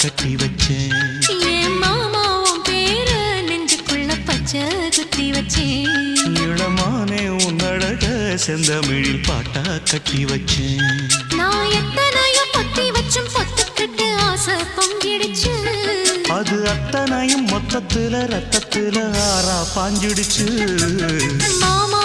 கட்டி வச்சேன். என் மாமாவும் பேரு நெஞ்சுக்குள்ள பச்சை குத்தி வச்சேன். இளமானே உன் அழக செந்தமிழில் பாட்டா கட்டி வச்சேன். நான் எத்தனையோ பொத்தி வச்சும் பொத்துக்கிட்டு ஆசை பொங்கிடுச்சு. அது அத்தனையும் மொத்தத்துல ரத்தத்துல ஆறா பாஞ்சிடுச்சு. மாமா